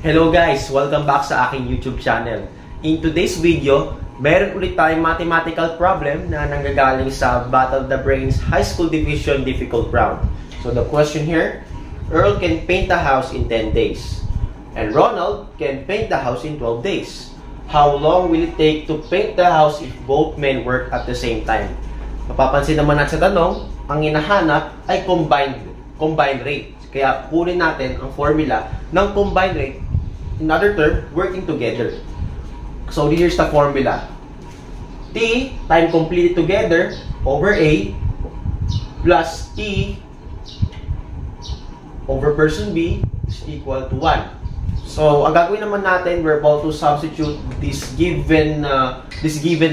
Hello guys! Welcome back sa aking YouTube channel. In today's video, meron ulit tayong mathematical problem na nanggagaling sa Battle of the Brains High School Division Difficult Round. So the question here, Earl can paint the house in 10 days and Ronald can paint the house in 12 days. How long will it take to paint the house if both men work at the same time? Mapapansin naman natin sa tanong, ang hinahanap ay combined rate. Kaya kunin natin ang formula ng combined rate, in other term, working together. So here's the formula. T time completed together over A plus T over person B is equal to 1. So ang gagawin naman natin, we're about to substitute these given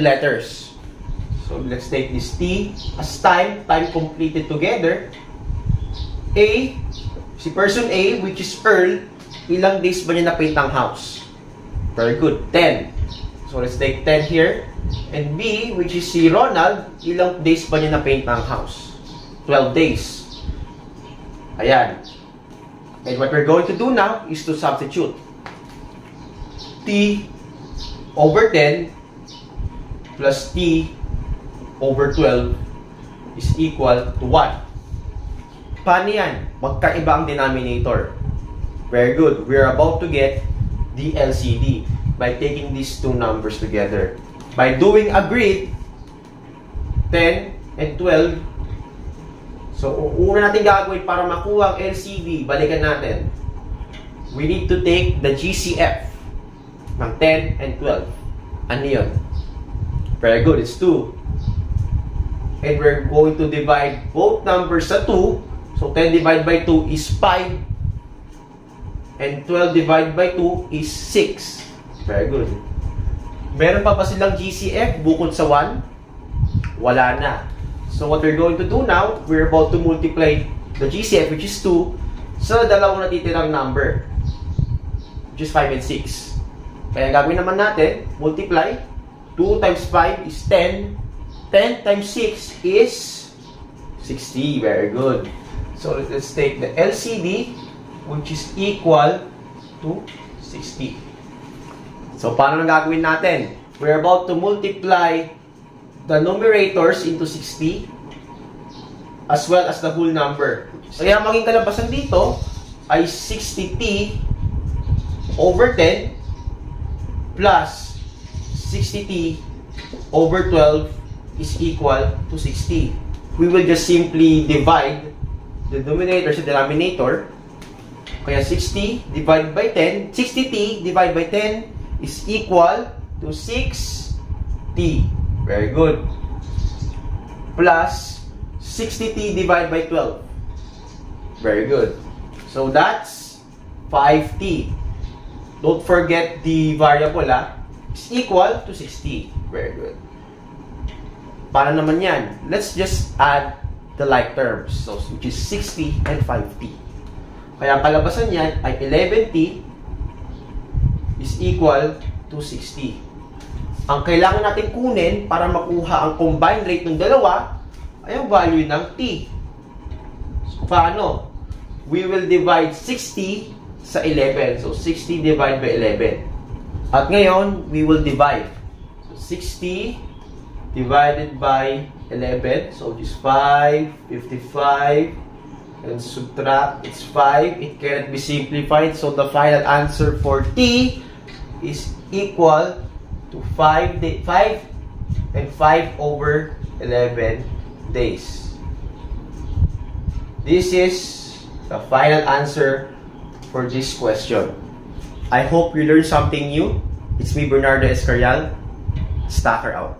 letters. So let's take this T as time completed together. A, si person A, which is Earl, ilang days ba niya na-paint ang house? Very good, 10. So let's take 10 here. And B, which is si Ronald, ilang days ba niya na-paint ang house? 12 days. Ayan. And what we're going to do now is to substitute. T over 10 plus T over 12 is equal to 1. Paano yan? Magkaiba ang denominator. Very good. We're about to get the LCD by taking these two numbers together. By doing agreed, 10 and 12. So, una natin gagawin para makuha ang LCD, balikan natin. We need to take the GCF ng 10 and 12. Ano yun? Very good. It's 2. And we're going to divide both numbers sa 2. So, 10 divided by 2 is 5. And 12 divided by 2 is 6. Very good. Meron pa silang GCF bukod sa 1? Wala na. So what we're going to do now, we're about to multiply the GCF, which is 2, sa dalawang natitirang number, which is 5 and 6. Kaya gagawin naman natin, multiply. 2 times 5 is 10. 10 times 6 is 60. Very good. So let's take the LCD, which is equal to 60. So, paano nang gagawin natin? We're about to multiply the numerators into 60 as well as the whole number. So, kaya maging kalabasan dito ay 60t over 10 plus 60t over 12 is equal to 60. We will just simply divide the numerator sa denominator. Kaya 60 divided by 10, 60t divided by 10 is equal to 6t. Very good. Plus 60t divided by 12. Very good. So that's 5t. Don't forget the variable, is equal to 60. Very good. Paano naman yan? Let's just add the like terms. So which is 60 and 5t. Kaya ang kalabasan niyan ay 11t is equal to 60. Ang kailangan natin kunin para makuha ang combined rate ng dalawa ay ang value ng t. So, paano? We will divide 60 sa 11. So, 60 divided by 11. At ngayon, we will divide. So, 60 divided by 11. So, this 5, 55. And subtract, it's 5. It cannot be simplified. So the final answer for T is equal to 5 and 5 over 11 days. This is the final answer for this question. I hope you learned something new. It's me, Bernardo Escarial. Stacker out.